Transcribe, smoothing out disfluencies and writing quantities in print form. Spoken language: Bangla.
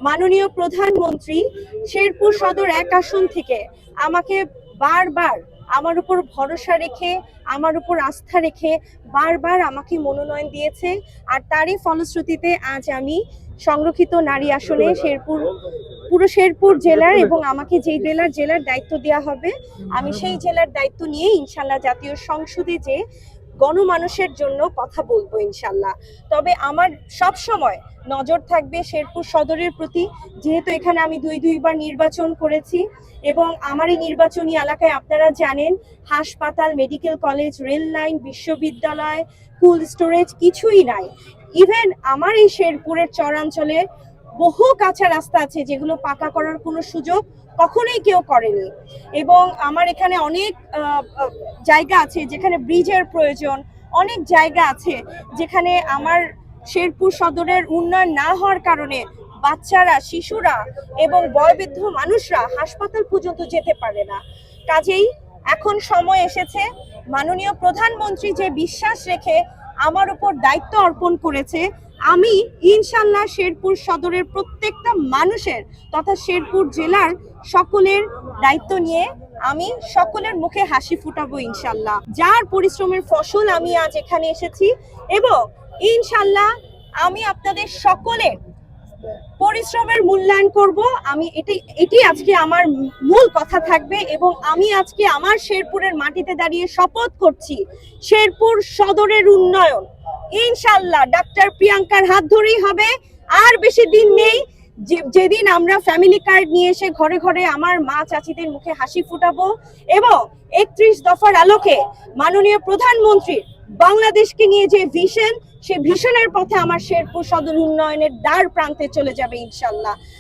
মাননীয় প্রধানমন্ত্রী শেরপুর সদর ১ আসন থেকে আমাকে বারবার আমার উপর ভরসা রেখে, আমার উপর আস্থা রেখে বারবার আমাকে মনোনয়ন দিয়েছে। আর তারই ফলশ্রুতিতে আজ আমি সংরক্ষিত নারী আসনে পুরো শেরপুর জেলার, এবং আমাকে যেই জেলার দায়িত্ব দেওয়া হবে আমি সেই জেলার দায়িত্ব নিয়ে ইনশাল্লাহ জাতীয় সংসদে যে গণমানুষের জন্য কথা বলবো ইনশাল্লাহ। তবে আমার সব সময় নজর থাকবে শেরপুর সদরের প্রতি, যেহেতু এখানে আমি দুইবার নির্বাচন করেছি এবং আমার এই নির্বাচনী এলাকায় আপনারা জানেন হাসপাতাল, মেডিকেল কলেজ, রেল লাইন, বিশ্ববিদ্যালয়, কোল্ড স্টোরেজ কিছুই নাই। ইভেন আমার এই শেরপুরের চরাঞ্চলে বহু কাঁচা রাস্তা আছে যেগুলো পাকা করার কোনো সুযোগ কখনোই কেউ করেনি, এবং আমার এখানে অনেক জায়গা আছে যেখানে ব্রিজের প্রয়োজন, অনেক জায়গা আছে যেখানে আমার শেরপুর সদরের উন্নয়ন না হওয়ার কারণে বাচ্চারা, শিশুরা এবং বয়োবৃদ্ধ মানুষরা হাসপাতাল পর্যন্ত যেতে পারে না। কাজেই এখন সময় এসেছে, মাননীয় প্রধানমন্ত্রী যে বিশ্বাস রেখে আমার উপর দায়িত্ব অর্পণ করেছে, আমি ইনশাল্লাহ শেরপুর সদরের প্রত্যেকটা মানুষের তথা শেরপুর জেলার সকলের দায়িত্ব নিয়ে আমি সকলের মুখে হাসি ফুটাবো ইনশাল্লাহ। যার পরিশ্রমের ফসল আমি আজ এখানে এসেছি, এবং ইনশাল্লাহ আমি আপনাদের সকলের পরিশ্রমের মূল্যায়ন করব। আমি এটি আজকে আমার মূল কথা থাকবে, এবং আমি আজকে আমার শেরপুরের মাটিতে দাঁড়িয়ে শপথ করছি শেরপুর সদরের উন্নয়ন ইনশাল্লাহ ডাক্তার প্রিয়াঙ্কার হাত ধরেই হবে। আর বেশি দিন নেই যেদিন আমরা ফ্যামিলি কার্ড নিয়ে এসে ঘরে ঘরে আমার মা চাচিদের মুখে হাসি ফুটাবো, এবং ৩১ দফার আলোকে মাননীয় প্রধানমন্ত্রী বাংলাদেশকে নিয়ে যে ভিশন, সে ভিশনের পথে আমার শেরপুর সদর উন্নয়নের দ্বার প্রান্তে চলে যাবে ইনশাল্লাহ।